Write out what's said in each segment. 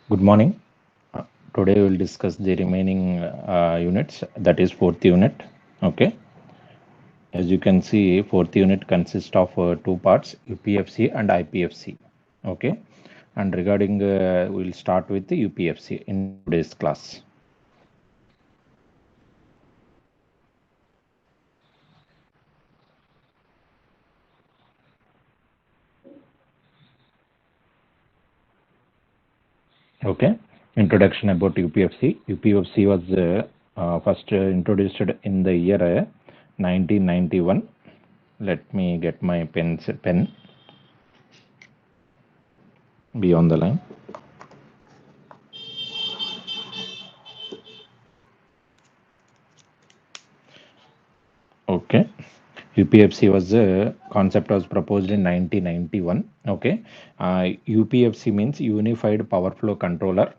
Good morning. Today we will discuss the remaining units, that is fourth unit. Okay. As you can see, fourth unit consists of two parts, UPFC and IPFC. Okay. And regarding, we'll start with the UPFC in today's class. Okay. Introduction about UPFC. UPFC was first introduced in the year 1991. Let me get my pen. Be on the line. Okay. UPFC was a concept was proposed in 1991. Okay. UPFC means Unified Power Flow Controller,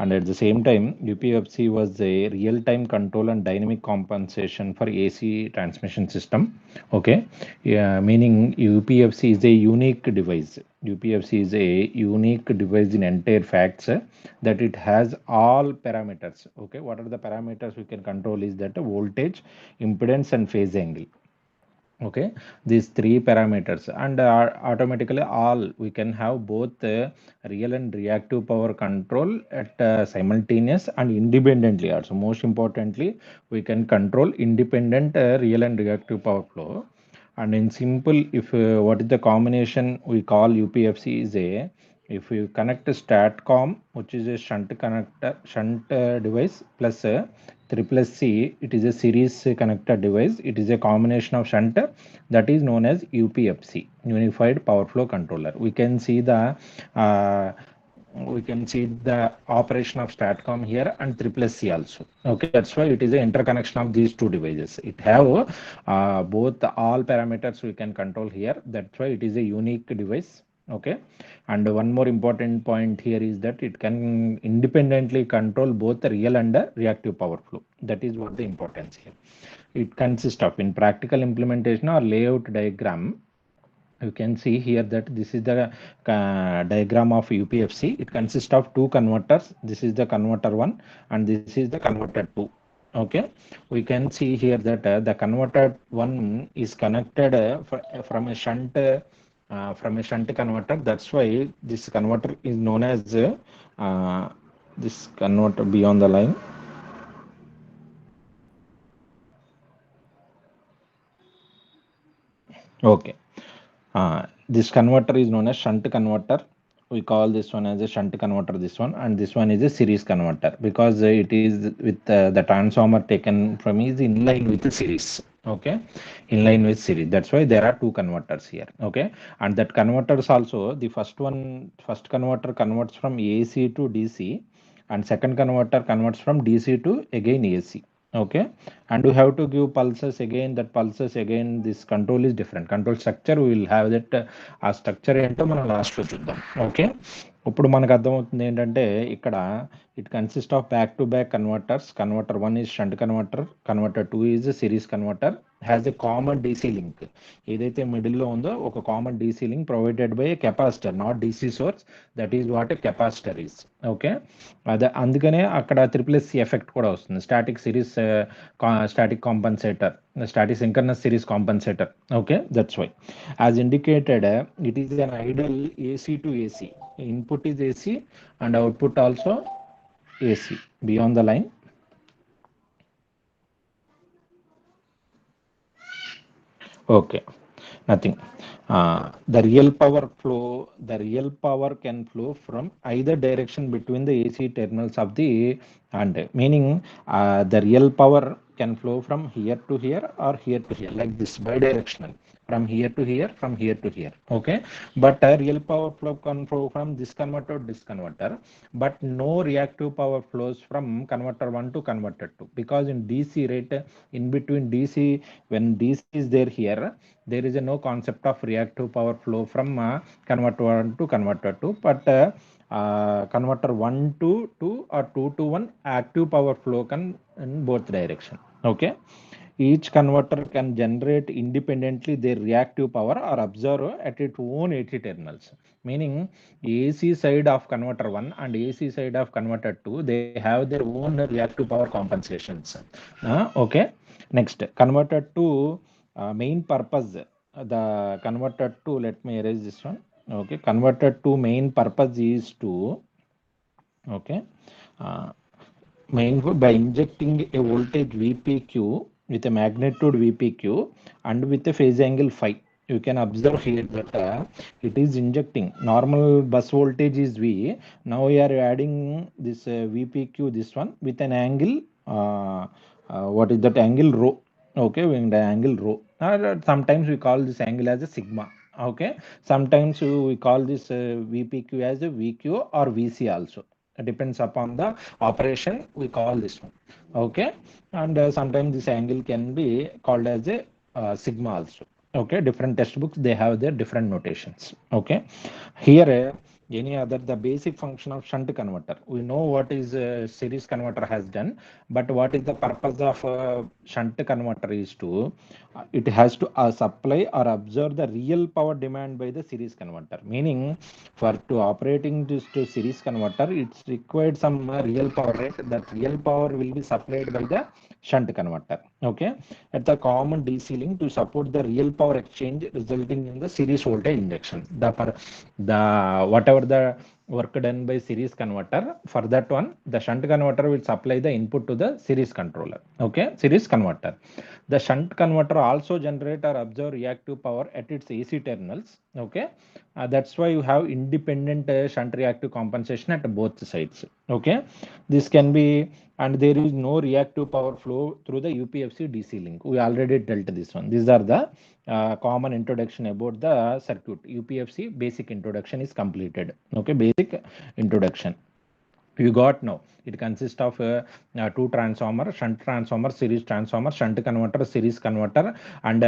and at the same time, UPFC was a real-time control and dynamic compensation for AC transmission system. Okay. Yeah, meaning UPFC is a unique device. UPFC is a unique device in entire facts that it has all parameters. Okay. What are the parameters we can control is that voltage, impedance, and phase angle. Okay, these three parameters, and automatically all we can have both real and reactive power control at simultaneous and independently also. Most importantly, we can control independent real and reactive power flow. And in simple, if what is the combination we call UPFC is a, if you connect a STATCOM, which is a shunt device, plus triple C, it is a series connector device. It is a combination of shunt, that is known as UPFC, Unified Power Flow Controller. Uh, we can see the operation of STATCOM here and triple C also. Okay, that's why it is an interconnection of these two devices. It have both all parameters we can control here. That's why it is a unique device. Okay, and one more important point here is that it can independently control both the real and the reactive power flow. That is what the importance here. It consists of, in practical implementation or layout diagram, you can see here that this is the diagram of UPFC. It consists of two converters. This is the converter 1 and this is the converter 2. Okay, we can see here that the converter 1 is connected from a shunt converter. That's why this converter is known as this converter beyond the line. Okay. This converter is known as shunt converter. We call this one as a shunt converter, this one, and this one is a series converter because it is with the transformer taken from is in line with the series. Okay, in line with series. That's why there are two converters here. Okay, and that converters also, the first converter converts from AC to DC, and second converter converts from DC to again AC. Okay, and we have to give pulses again. That pulses again, this control is different. Control structure we will have that ఆ structure ఏంటో మనం లాస్ట్లో చూద్దాం. Okay, ఇప్పుడు మనకు అర్థమవుతుంది ఏంటంటే ఇక్కడ it consist of back to back converters. Converter 1 is shunt converter, converter 2 is series converter, has a common DC link. ఏదైతే మిడిల్లో ఉందో ఒక common DC link provided by A capacitor, not DC source. That is what a capacitor is. Okay, అదే అందుకనే అక్కడ triple SC effect కూడా వస్తుంది. Static series static compensator, static synchronous series compensator. Okay, that's why, as indicated, it is an ideal AC to AC. Input is AC and output also AC. Beyond the line. Okay, nothing. The real power can flow from either direction between the AC terminals of the, and meaning the real power can flow from here to here or here to here, like this, bidirectional, from here to here, from here to here. Okay, but real power flow can flow from this converter to this converter, but no reactive power flows from converter 1 to converter 2, because in DC rate, in between DC, when DC is there here, there is a no concept of reactive power flow from converter 1 to converter 2, but converter 1 to 2 or 2 to 1 active power flow can in both direction. Okay, Each converter can generate independently their reactive power or observe at its own AC terminals. Meaning AC side of converter 1 and AC side of converter 2, they have their own reactive power compensations. Okay. Next, converter 2 main purpose. The converter 2, let me erase this one. Okay, converter 2 main purpose is to, okay, uh, main by injecting a voltage VPQ with a magnitude VPQ and with a phase angle phi. You can observe here that it is injecting. Normal bus voltage is V. Now we are adding this VPQ, this one, with an angle. What is that angle? Rho. Okay, with the angle rho. Sometimes we call this angle as a sigma. Okay, sometimes we call this VPQ as a VQ or VC also. Depends upon the operation, we call this one. Okay, and sometimes this angle can be called as a sigma also. Okay, different textbooks, they have their different notations. Okay, here any other, the basic function of shunt converter, we know what is series converter has done, but what is the purpose of shunt converter is to it has to supply or observe the real power demand by the series converter. Meaning for to operating this to series converter, it's required some real power, right? That real power will be supplied by the shunt converter. Okay, at the common DC link to support the real power exchange, resulting in the series voltage injection. The whatever the work done by series converter, for that one the shunt converter will supply the input to the series controller. Okay, series converter. The shunt converter also generate or absorb reactive power at its AC terminals. Okay, that's why you have independent shunt reactive compensation at both sides. Okay, this can be, and there is no reactive power flow through the UPFC DC link. We already dealt this one. These are the common introduction about the circuit. UPFC basic introduction is completed. Okay, basic introduction you got now. It consists of two transformer, shunt transformer, series transformer, shunt converter, series converter, and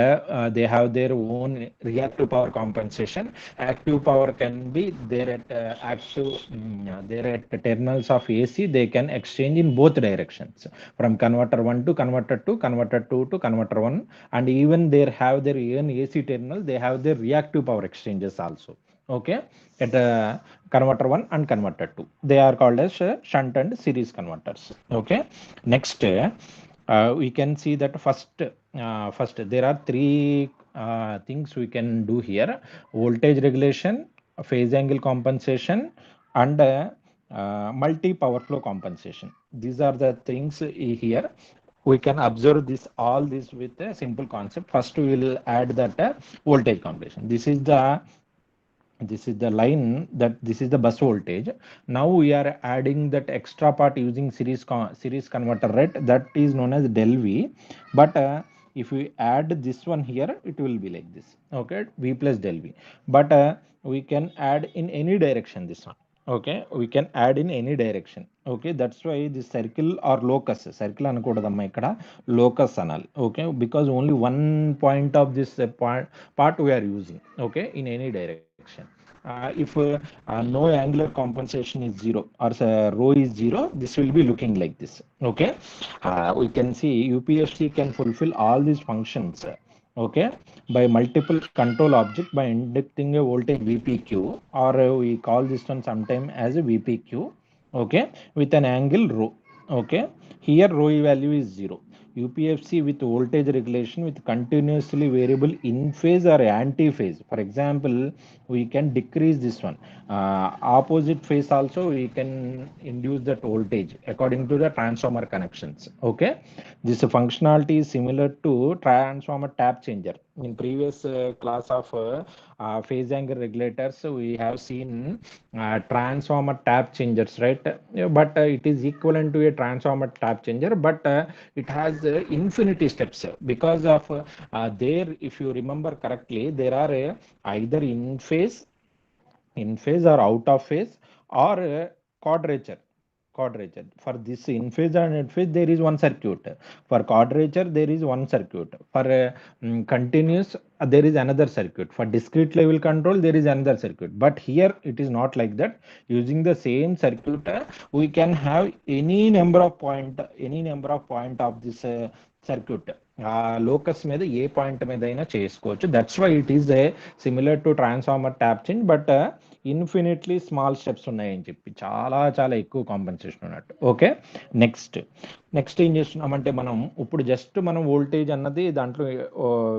they have their own reactive power compensation. Active power can be there at there at the terminals of AC. They can exchange in both directions, from converter 1 to converter 2, converter 2 to converter 1, and even they have their own AC terminal. They have their reactive power exchanges also. Okay, at converter 1 and converter 2, they are called as shunt and series converters. Okay, next we can see that first there are three things we can do here: voltage regulation, phase angle compensation, and multi power flow compensation. These are the things here. We can observe this all this with a simple concept. First we will add that voltage combination. This is the line, that this is the bus voltage. Now we are adding that extra part using series converter, right? That is known as del V. But if we add this one here, it will be like this. Okay, V plus del V. But we can add in any direction this one. Okay, we can add in any direction. Okay, that's why this circle or locus, circle అనకూడదమ్మా ఇక్కడ, locus anal. Okay, because only one point of this part we are using. Okay, in any direction. If no angular compensation is zero, or rho is zero, this will be looking like this. Okay, we can see UPFC can fulfill all these functions. Okay, by multiple control object by inducting a voltage VPQ, or we call this one sometime as a VPQ. Okay, with an angle rho. Okay, here rho value is zero. UPFC with voltage regulation with continuously variable in phase or anti phase. For example, we can decrease this one. Opposite phase also we can induce that voltage according to the transformer connections. Okay, this functionality is similar to transformer tap changer. In previous class of phase angle regulators, we have seen transformer tap changers, right? Yeah, but it is equivalent to a transformer tap changer, but it has infinity steps, because of there, if you remember correctly, there are either in phase or out of phase, or quadrature. For this in phase and out phase, there is one circuit. For quadrature, there is one circuit. For continuous, there is another circuit. For discrete level control, there is another circuit. But here it is not like that. Using the same circuit, we can have any number of point of this circuit. ఆ locus మీద ఏ point మీద అయినా చేసుకోవచ్చు. That's why it is a similar to transformer tap change, but infinitely small steps ఉన్నాయని చెప్పి చాలా చాలా ఎక్కువ కాంపెన్సేషన్ ఉన్నట్టు. ఓకే, నెక్స్ట్ నెక్స్ట్ ఏం చేస్తున్నామంటే మనం ఇప్పుడు జస్ట్ మనం వోల్టేజ్ అన్నది దాంట్లో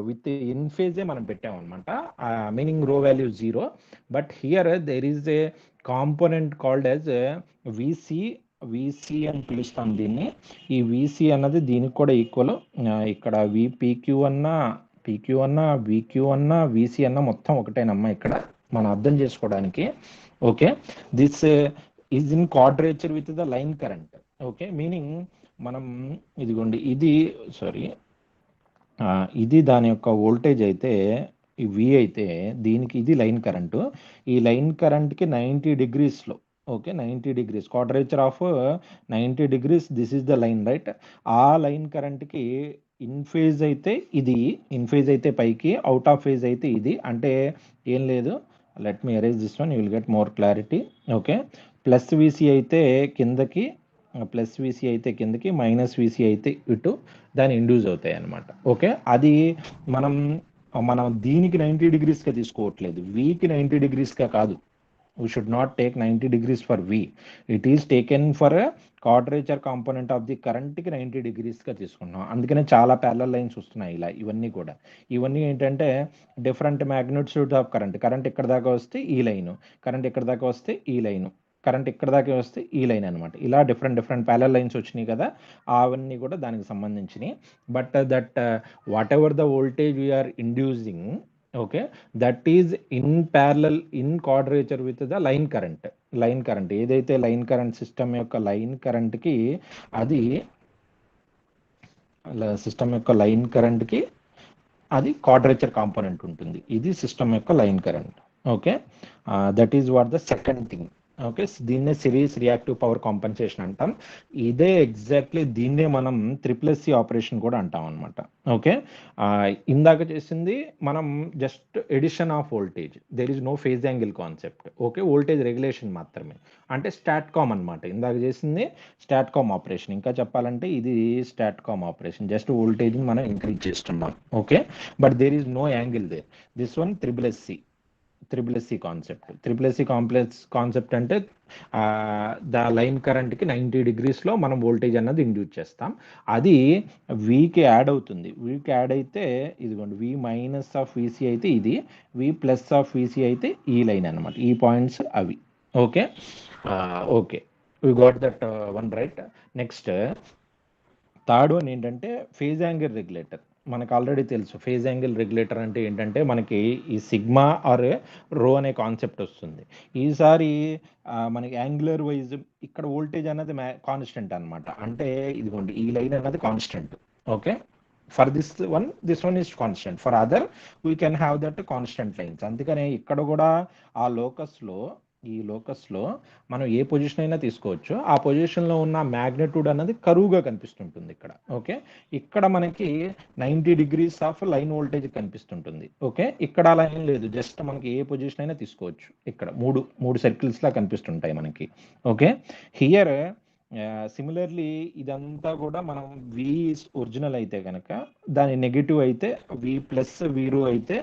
విత్ ఇన్ ఫేజే మనం పెట్టామన్నమాట, meaning rho value zero. But here there is a component called as VC. VC అని పిలుస్తాం దీన్ని. ఈ విసి అన్నది దీనికి కూడా ఈక్వల్. ఇక్కడ విపిక్యూ అన్నా, పిక్యూ అన్నా, విక్యూ అన్నా, విసి అన్నా మొత్తం ఒకటేనమ్మా ఇక్కడ మనం అర్థం చేసుకోవడానికి. Okay, this is in quadrature with the line current. Okay, meaning మనం ఇదిగోండి ఇది సారీ ఇది దాని యొక్క వోల్టేజ్ అయితే ఈ వి అయితే దీనికి ఇది లైన్ కరెంటు. ఈ లైన్ కరెంట్కి 90 డిగ్రీస్లో, okay 90 degrees quadrature of 90 degrees, this is the line right. ఆ లైన్ కరెంట్కి ఇన్ ఫేజ్ అయితే ఇది, ఇన్ ఫేజ్ అయితే పైకి, అవుట్ ఆఫ్ ఫేజ్ అయితే ఇది. అంటే ఏం లేదు, let me arrange this one, you will get more clarity. Okay, plus VC అయితే కిందకి, ప్లస్ విసి అయితే కిందకి, మైనస్ విసి అయితే ఇటు దాని ఇండ్యూస్ అవుతాయి అన్నమాట. ఓకే, అది మనం మనం దీనికి 90 డిగ్రీస్గా తీసుకోవట్లేదు, వీకి 90 డిగ్రీస్గా కాదు. We should not take 90 degrees for V, it is taken for quadrature component of the కరెంట్కి 90 డిగ్రీస్గా తీసుకున్నాం. అందుకనే చాలా ప్యారలల్ లైన్స్ వస్తున్నాయి ఇలా. ఇవన్నీ కూడా ఇవన్నీ ఏంటంటే different magnitude of current. Current ఇక్కడ దాకా వస్తే ఈ లైను, కరెంట్ ఇక్కడ దాకా వస్తే ఈ లైను, కరెంట్ ఇక్కడ దాకా వస్తే ఈ లైన్ అనమాట. ఇలా డిఫరెంట్ డిఫరెంట్ ప్యారలల్ లైన్స్ వచ్చినాయి కదా, అవన్నీ కూడా దానికి సంబంధించినవి. But that whatever the voltage VR inducing, okay, that is in parallel in quadrature with the line current. Line current ఏదైతే లైన్ కరెంట్ సిస్టమ్ యొక్క లైన్ కరెంట్కి, అది సిస్టమ్ యొక్క లైన్ కరెంట్కి అది క్వాడ్రేచర్ కాంపోనెంట్ ఉంటుంది. ఇది సిస్టమ్ యొక్క line current. Okay, that is what the second thing. Okay, దీన్నే సిరీస్ రియాక్టివ్ పవర్ కాంపెన్సేషన్ అంటాం. ఇదే ఎగ్జాక్ట్లీ దీన్నే మనం ట్రిపుల్-ఎస్సి ఆపరేషన్ కూడా అంటాం అనమాట. ఓకే, ఇందాక చేసింది మనం just addition of voltage, there is no phase angle concept. Okay, voltage regulation మాత్రమే, అంటే స్టాట్కామ్ అనమాట. ఇందాక చేసింది స్టాట్కామ్ ఆపరేషన్. ఇంకా చెప్పాలంటే ఇది స్టాట్కామ్ ఆపరేషన్, జస్ట్ వోల్టేజ్ని మనం ఇంక్రీజ్ చేస్తున్నాం. Okay, but there is no angle there. This one triple S C concept. Triple S C concept అంటే ద లైన్ కరెంట్కి 90 డిగ్రీస్లో మనం వోల్టేజ్ అన్నది ఇండ్యూస్ చేస్తాం. అది వీకి యాడ్ అవుతుంది. వీకి యాడ్ అయితే ఇదిగోండి, వి మైనస్ ఆఫ్ విసి అయితే ఇది, వి ప్లస్ ఆఫ్ విసి అయితే ఈ లైన్ అనమాట. ఈ పాయింట్స్ అవి. Okay, okay, we got that one right. Next third one ఏంటంటే ఫేజ్ యాంగిల్ రెగ్యులేటర్. మనకు ఆల్రెడీ తెలుసు ఫేజ్ యాంగిల్ రెగ్యులేటర్ అంటే ఏంటంటే మనకి ఈ సిగ్మా ఆర్ రో అనే కాన్సెప్ట్ వస్తుంది. ఈసారి మనకి యాంగులర్ వైజ్ ఇక్కడ వోల్టేజ్ అనేది కాన్స్టెంట్ అనమాట. అంటే ఇదిగోండి ఈ లైన్ అన్నది constant. Okay, for this one is constant, for other we can have that constant lines. అందుకనే ఇక్కడ కూడా ఆ ఈ లోకస్లో మనం ఏ పొజిషన్ అయినా తీసుకోవచ్చు. ఆ పొజిషన్లో ఉన్న మ్యాగ్నిట్యూడ్ అన్నది కరువుగా కనిపిస్తుంటుంది ఇక్కడ. ఓకే, ఇక్కడ మనకి 90 డిగ్రీస్ ఆఫ్ లైన్ వోల్టేజ్ కనిపిస్తుంటుంది. ఓకే, ఇక్కడ అలా ఏం లేదు, జస్ట్ మనకి ఏ పొజిషన్ అయినా తీసుకోవచ్చు. ఇక్కడ మూడు సర్కిల్స్ లా కనిపిస్తుంటాయి మనకి. ఓకే, హియర్ సిమిలర్లీ ఇదంతా కూడా మనం వి ఒరిజినల్ అయితే కనుక దాని నెగిటివ్ అయితే వి ప్లస్ వీరో అయితే,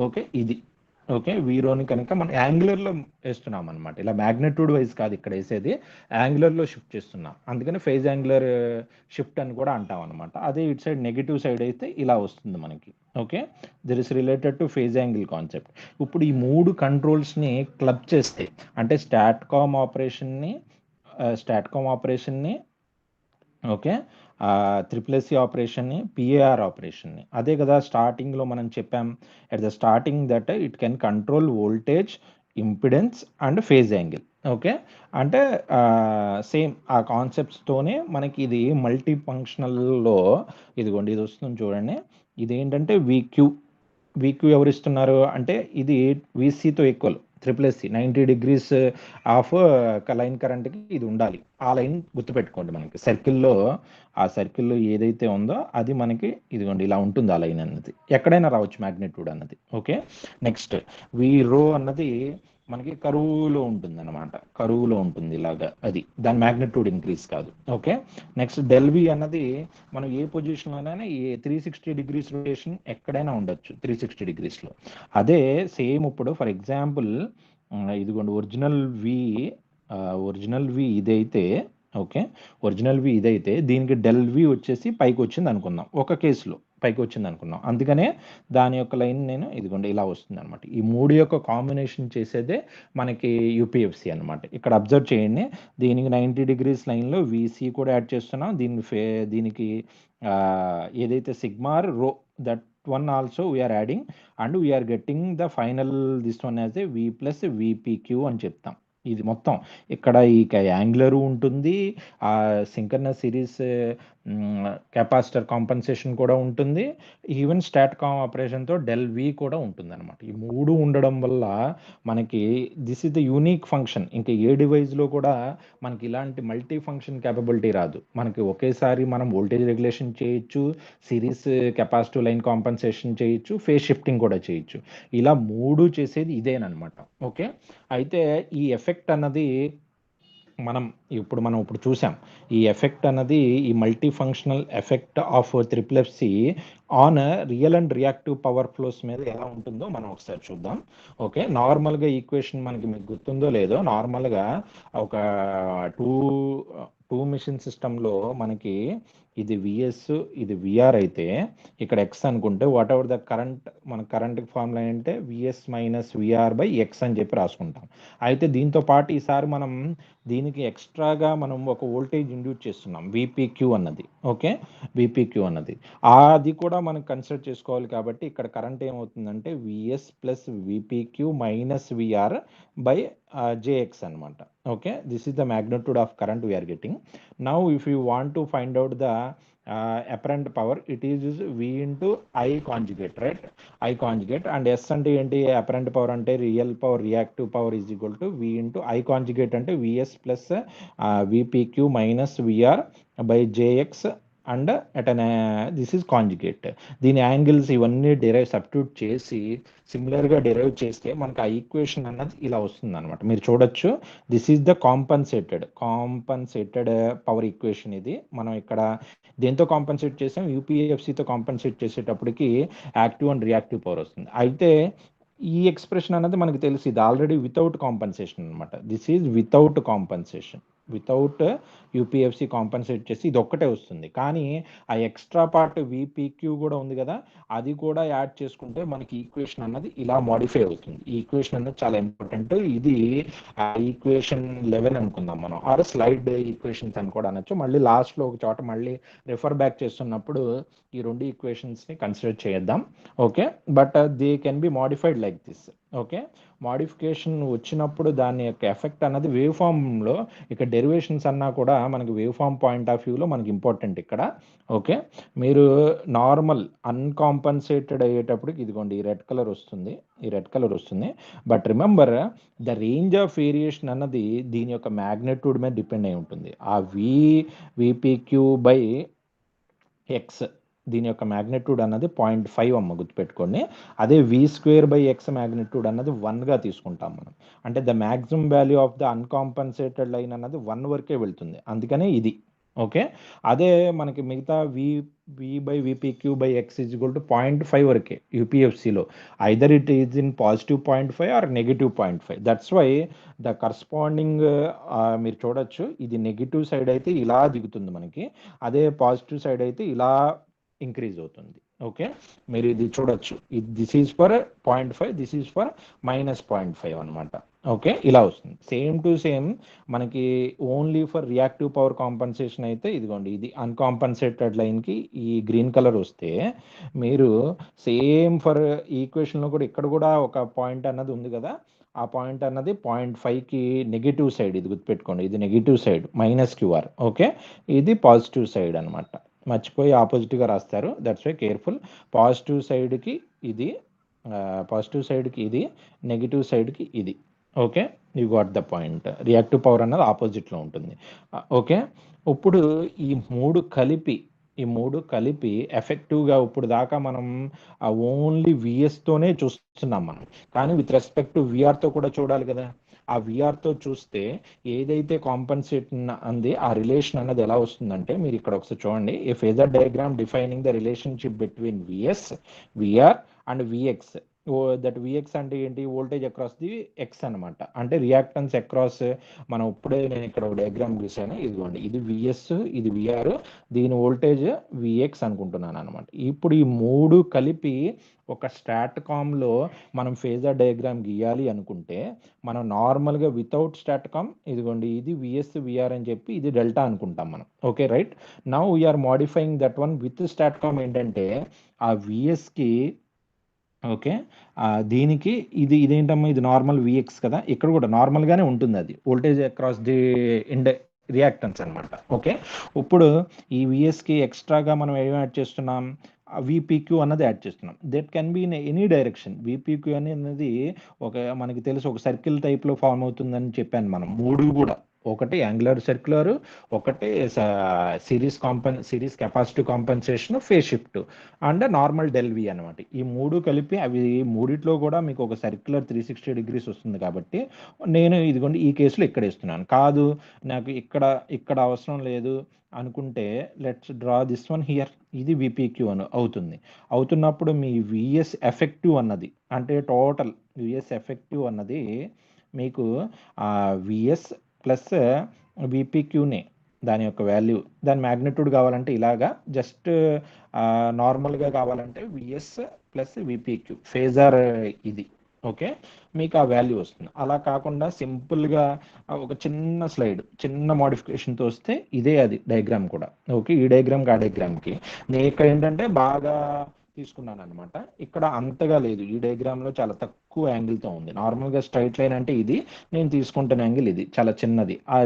ఓకే ఇది, ఓకే వీరోని కనుక మనం యాంగులర్లో వేస్తున్నాం అనమాట. ఇలా మ్యాగ్నిట్యూడ్ వైజ్ కాదు ఇక్కడ వేసేది, యాంగులర్లో షిఫ్ట్ చేస్తున్నాం. అందుకని ఫేజ్ యాంగులర్ షిఫ్ట్ అని కూడా అంటాం అనమాట. అదే ఇటు సైడ్ నెగిటివ్ సైడ్ అయితే ఇలా వస్తుంది మనకి. Okay, there is related to phase angle concept. ఇప్పుడు ఈ మూడు కంట్రోల్స్ని క్లబ్ చేస్తే అంటే స్టాట్కామ్ ఆపరేషన్ని, ఓకే, ట్రిపుల్-ఎస్సి ఆపరేషన్ని, పిఏఆర్ ఆపరేషన్ని, అదే కదా స్టార్టింగ్లో మనం చెప్పాం at the starting that it can control voltage, impedance and phase angle. Okay, అంటే సేమ్ ఆ కాన్సెప్ట్స్తోనే మనకి ఇది మల్టీ ఫంక్షనల్లో ఇదిగోండి ఇది వస్తుంది చూడండి. ఇదేంటంటే వీక్యూ ఎవరు ఇస్తున్నారు అంటే ఇది వీసీతో ఈక్వల్. ట్రిపుల్-ఎస్సి 90 డిగ్రీస్ ఆఫ్ లైన్ కరెంట్కి ఇది ఉండాలి. ఆ లైన్ గుర్తుపెట్టుకోండి, మనకి ఆ సర్కిల్లో ఏదైతే ఉందో అది మనకి ఇదిగోండి ఇలా ఉంటుంది. ఆ లైన్ అన్నది ఎక్కడైనా రావచ్చు మ్యాగ్నిట్యూడ్ అన్నది. ఓకే, నెక్స్ట్ వి రో అన్నది మనకి కరువులో ఉంటుంది అనమాట, కరువులో ఉంటుంది ఇలాగా, అది దాని మ్యాగ్నిట్యూడ్ ఇంక్రీజ్ కాదు. ఓకే, నెక్స్ట్ డెల్వి అన్నది మనం ఏ పొజిషన్లోనైనా ఏ 360 డిగ్రీస్ రొటేషన్ ఎక్కడైనా ఉండొచ్చు 360 డిగ్రీస్లో. అదే సేమ్ ఇప్పుడు ఫర్ ఎగ్జాంపుల్ ఇదిగోండి ఒరిజినల్ వి ఇదైతే, ఓకే, ఒరిజినల్ వి ఇదైతే దీనికి డెల్ వి వచ్చేసి పైకి వచ్చింది అనుకుందాం, ఒక కేసులో పైకి వచ్చింది అనుకున్నాం, అందుకనే దాని యొక్క లైన్ నేను ఇదిగోండి ఇలా వస్తుంది అనమాట. ఈ మూడు యొక్క కాంబినేషన్ చేసేదే మనకి యూపీఎఫ్సి అనమాట. ఇక్కడ అబ్జర్వ్ చేయండి, దీనికి 90 డిగ్రీస్ లైన్లో వీసీ కూడా యాడ్ చేస్తున్నాం, దీనికి ఏదైతే సిగ్మార్ rho that one also we're adding, and we're getting the final this one as a V plus VPQ అని చెప్తాం. ఇది మొత్తం ఇక్కడ ఈ యాంగులర్ ఉంటుంది, ఆ సింకర్నస్ సిరీస్ కెపాసిటర్ కాంపన్సేషన్ కూడా ఉంటుంది, ఈవెన్ స్టాట్కామ్ ఆపరేషన్తో డెల్ వి కూడా ఉంటుంది అనమాట. ఈ మూడు ఉండడం వల్ల మనకి this is the unique function. ఇంకా ఏ డివైస్లో కూడా మనకి ఇలాంటి మల్టీ ఫంక్షన్ క్యాపబిలిటీ రాదు. మనకి ఒకేసారి మనం వోల్టేజ్ రెగ్యులేషన్ చేయొచ్చు, సిరీస్ కెపాసిటివ్ లైన్ కాంపన్సేషన్ చేయొచ్చు, ఫేజ్ షిఫ్టింగ్ కూడా చేయొచ్చు. ఇలా మూడు చేసేది ఇదేనమాట. ఓకే, అయితే ఈ ఎఫెక్ట్ అన్నది మనం ఇప్పుడు చూసాం. ఈ ఎఫెక్ట్ అన్నది ఈ మల్టీ ఫంక్షనల్ ఎఫెక్ట్ ఆఫ్ ట్రిప్లెఫ్సి on real and reactive power flows మీద ఎలా ఉంటుందో మనం ఒకసారి చూద్దాం. ఓకే, నార్మల్గా ఈక్వేషన్ మనకి మీకు గుర్తుందో లేదో, నార్మల్గా ఒక టూ మిషన్ సిస్టంలో మనకి ఇది విఎస్ ఇది విఆర్ అయితే ఇక్కడ ఎక్స్ అనుకుంటే వాట్ ఎవర్ ద కరెంట్, మన కరెంట్ ఫార్ములా ఏంటంటే VS minus VR by X అని చెప్పి రాసుకుంటాం. అయితే దీంతో పాటు ఈసారి మనం దీనికి ఎక్స్ట్రాగా మనం ఒక వోల్టేజ్ ఇండ్యూస్ చేస్తున్నాం, విపిక్యూ అన్నది. ఓకే, విపిక్యూ అన్నది అది కూడా మనం కన్సిడర్ చేసుకోవాలి. కాబట్టి ఇక్కడ కరెంట్ ఏమవుతుందంటే VS plus VPQ minus VR by JX అనమాట. Okay, this is the magnitude of current we're getting. Now if you want to find out the apparent power, it is V into I conjugate, right? I conjugate, and S అంటే ఏంటి, apparent power అంటే real power reactive power is equal to V into I conjugate అంటే VS plus VPQ minus VR by JX and at an this is conjugate. దీని angles ఇవన్నీ substitute చేసి సిమిలర్గా derive చేస్తే మనకు ఆ ఈక్వేషన్ అన్నది ఇలా వస్తుంది అనమాట. మీరు చూడొచ్చు, this is the compensated power equation. ఇది మనం ఇక్కడ దేంతో కాంపన్సేట్ చేసాం, యూపీఎఫ్సితో కాంపన్సేట్ చేసేటప్పటికి యాక్టివ్ అండ్ రియాక్టివ్ పవర్ వస్తుంది. అయితే ఈ ఎక్స్ప్రెషన్ అనేది మనకు తెలిసి ఇది ఆల్రెడీ వితౌట్ కాంపన్సేషన్ అనమాట. This is without compensation, without UPFC compensate చేసి ఇది ఒక్కటే వస్తుంది. కానీ ఆ ఎక్స్ట్రా పార్ట్ విపిక్యూ కూడా ఉంది కదా, అది కూడా యాడ్ చేసుకుంటే మనకి ఈక్వేషన్ అన్నది ఇలా మాడిఫై అవుతుంది. ఈ ఈక్వేషన్ అన్నది చాలా ఇంపార్టెంట్. ఇది ఆ ఈక్వేషన్ 11 అనుకుందాం మనం, ఆర్ స్లైడ్ ఈక్వేషన్స్ అని కూడా అనొచ్చు. మళ్ళీ లాస్ట్లో ఒక చోట మళ్ళీ రిఫర్ బ్యాక్ చేస్తున్నప్పుడు ఈ రెండు ఈక్వేషన్స్ని కన్సిడర్ చేద్దాం. Okay, but they can be modified like this. Okay, modification వచ్చినప్పుడు దాని యొక్క ఎఫెక్ట్ అన్నది వేవ్ ఫామ్లో, ఇక్కడ డెరివేషన్స్ అన్నా కూడా మనకి వేవ్ ఫామ్ పాయింట్ ఆఫ్ వ్యూలో మనకి ఇంపార్టెంట్ ఇక్కడ. ఓకే, మీరు నార్మల్ అన్కాంపన్సేటెడ్ అయ్యేటప్పటికి ఇదిగోండి ఈ రెడ్ కలర్ వస్తుంది. But remember the range of variation అన్నది దీని యొక్క మ్యాగ్నిట్యూడ్ మీద డిపెండ్ అయి ఉంటుంది. ఆ విపిక్యూ బై ఎక్స్ దీని యొక్క మ్యాగ్నిట్యూడ్ అన్నది 0.5 అమ్మ గుర్తుపెట్టుకోండి. అదే v²/x మ్యాగ్నిట్యూడ్ అన్నది 1గా తీసుకుంటాం మనం. అంటే the maximum value of the uncompensated line అన్నది 1 వరకే వెళ్తుంది, అందుకనే ఇది. ఓకే, అదే మనకి మిగతా v/vpq/x ఈజ్ ఈక్వల్ టు 0.5 వరకే యూపీఎఫ్సిలో. Either it is in positive 0.5 or negative 0.5. That's why the corresponding మీరు చూడొచ్చు, ఇది నెగిటివ్ సైడ్ అయితే ఇలా దిగుతుంది మనకి, అదే పాజిటివ్ సైడ్ అయితే ఇలా ఇంక్రీజ్ అవుతుంది. ఓకే, మీరు ఇది చూడొచ్చు, this is for 0.5, this is for -0.5 అనమాట. ఓకే, ఇలా వస్తుంది. సేమ్ టు సేమ్ మనకి only for reactive power compensation అయితే ఇదిగోండి ఇది అన్కాంపన్సేటెడ్ లైన్కి ఈ గ్రీన్ కలర్ వస్తే, మీరు సేమ్ ఫర్ ఈక్వేషన్లో కూడా ఇక్కడ కూడా ఒక పాయింట్ అన్నది ఉంది కదా, ఆ పాయింట్ అన్నది 0.5కి నెగిటివ్ సైడ్, ఇది గుర్తుపెట్టుకోండి, ఇది నెగిటివ్ సైడ్ -QR. ఓకే, ఇది పాజిటివ్ సైడ్ అనమాట. మర్చిపోయి ఆపోజిట్గా రాస్తారు, దట్స్ వై కేర్ఫుల్. పాజిటివ్ సైడ్కి ఇది, నెగిటివ్ సైడ్కి ఇది. Okay, you got the point. Reactive power అన్నది ఆపోజిట్లో ఉంటుంది. ఓకే, ఇప్పుడు ఈ మూడు కలిపి ఈ 3 కలిపి ఎఫెక్టివ్‌గా ఇప్పుడు దాకా మనం ఓన్లీ వీఎస్‌తోనే చూస్తున్నాం మనం. కానీ విత్ రెస్పెక్ట్ టు వీఆర్‌తో కూడా చూడాలి కదా! ఆ వీఆర్‌తో చూస్తే ఏదైతే కాంపెన్సేట్ అంది ఆ రిలేషన్ అన్నది ఎలా వస్తుందంటే మీరు ఇక్కడ ఒకసారి చూడండి. A phasor diagram defining the relationship between VS, VR and VX. That VX అంటే ఏంటి? వోల్టేజ్ అక్రాస్ ది ఎక్స్ అనమాట. అంటే రియాక్టన్స్ అక్రాస్ మనం ఇప్పుడే నేను ఇక్కడ ఒక డయాగ్రామ్ గీసాను. ఇదిగోండి. ఇది వీఎస్, ఇది వీఆర్, దీని వోల్టేజ్ విఎక్స్ అనుకుంటున్నాను అనమాట. ఇప్పుడు ఈ 3 కలిపి ఒక స్టాట్కామ్‌లో మనం ఫేజర్ డయాగ్రామ్ గీయాలి అనుకుంటే, మనం నార్మల్‌గా వితౌట్ స్టాట్కామ్ ఇదిగోండి ఇది వీఎస్, వీఆర్ అని చెప్పి ఇది డెల్టా అనుకుంటాం మనం. Okay. Right. Now we are modifying that one with STATCOM ఏంటంటే, ఆ వీఎస్‌కి ఓకే. దీనికి ఇదేంటమ్మా ఇది నార్మల్ వీఎక్స్ కదా! ఇక్కడ కూడా నార్మల్‌గానే ఉంటుంది అది. వోల్టేజ్ అక్రాస్ ది రియాక్టన్స్ అనమాట. ఓకే. ఇప్పుడు ఈ వీఎస్‌కి ఎక్స్‌ట్రాగా మనం ఏం యాడ్ చేస్తున్నాం? వీపీక్యూ అన్నది యాడ్ చేస్తున్నాం. That can be in any direction. VPQ అనేది ఒక మనకి తెలుసు ఒక సర్కిల్ టైప్‌లో ఫార్మ్ అవుతుందని చెప్పాను మనం. 3 కూడా. ఒకటి యాంగులర్ సర్క్యులర్, ఒకటి series capacitive compensation, phase shift and normal del V అనమాట. ఈ 3 కలిపి అవి మూడిట్లో కూడా మీకు ఒక సర్క్యులర్ 360 డిగ్రీస్ వస్తుంది కాబట్టి నేను ఇదిగోండి ఈ కేసులో ఇక్కడ ఇస్తున్నాను. కాదు నాకు ఇక్కడ అవసరం లేదు అనుకుంటే let's draw this one here. ఇది విపిక్యూ అని అవుతుంది. అవుతున్నప్పుడు మీ విఎస్ ఎఫెక్టివ్ అన్నది అంటే టోటల్ విఎస్ ఎఫెక్టివ్ అన్నది మీకు విఎస్ ప్లస్ విపిక్యూనే దాని యొక్క వాల్యూ దాని మ్యాగ్నిట్యూడ్ కావాలంటే ఇలాగా జస్ట్ నార్మల్గా కావాలంటే విఎస్ ప్లస్ విపిక్యూ ఫేజర్ ఇది. ఓకే. మీకు ఆ వాల్యూ వస్తుంది. అలా కాకుండా సింపుల్గా ఒక చిన్న మోడిఫికేషన్తో వస్తే ఇదే అది డయాగ్రామ్ కూడా. ఓకే. ఈ డయాగ్రామ్కి ఆ డయాగ్రామ్కి నేను ఇక్కడ ఏంటంటే బాగా తీసుకున్నాను అనమాట. ఇక్కడ అంతగా లేదు. ఈ డయాగ్రామ్లో చాలా తక్కువ యాంగిల్తో ఉంది. నార్మల్గా స్ట్రైట్ లైన్ అంటే ఇది, నేను తీసుకుంటున్న యాంగిల్ ఇది చాలా చిన్నది. ఆ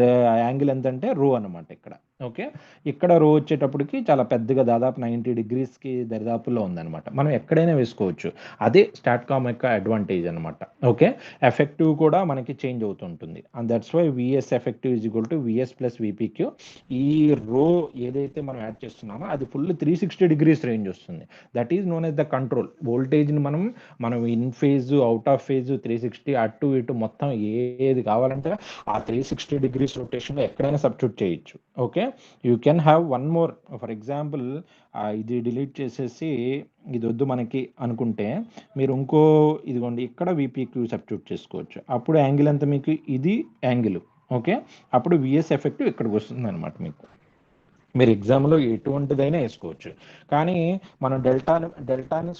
యాంగిల్ ఎంతంటే రో అనమాట ఇక్కడ. ఓకే. ఇక్కడ రో వచ్చేటప్పటికి చాలా పెద్దగా దాదాపు 90 డిగ్రీస్కి దరిదాపుల్లో ఉందన్నమాట. మనం ఎక్కడైనా వేసుకోవచ్చు. అదే స్టాట్కామ్ యొక్క అడ్వాంటేజ్ అనమాట. ఓకే. ఎఫెక్టివ్ కూడా మనకి చేంజ్ అవుతుంటుంది. And that's why VS effective is equal to VS plus VPQ. ఈ రో ఏదైతే మనం యాడ్ చేస్తున్నామో అది ఫుల్ 360 డిగ్రీస్ రేంజ్ వస్తుంది. That is known as the control. వోల్టేజ్ని మనం in phase, out of phase, 360 అటు ఇటు మొత్తం ఏది కావాలంటే ఆ 360 డిగ్రీస్ రొటేషన్లో ఎక్కడైనా సబ్స్టిట్యూట్ చేయొచ్చు. Okay. You can have one more. For example ఇది డిలీట్ చేసేసి ఇది వద్దు మనకి అనుకుంటే మీరు ఇదిగోండి ఇక్కడ విపిక్యూ సబ్స్టిట్యూట్ చేసుకోవచ్చు. అప్పుడు యాంగిల్ ఎంత మీకు ఇది యాంగిల్. ఓకే. అప్పుడు విఎస్ ఎఫెక్టివ్ ఇక్కడికి వస్తుంది అనమాట మీకు. మీరు ఎగ్జామ్లో ఎటువంటిదైనా వేసుకోవచ్చు. కానీ మనం డెల్టాని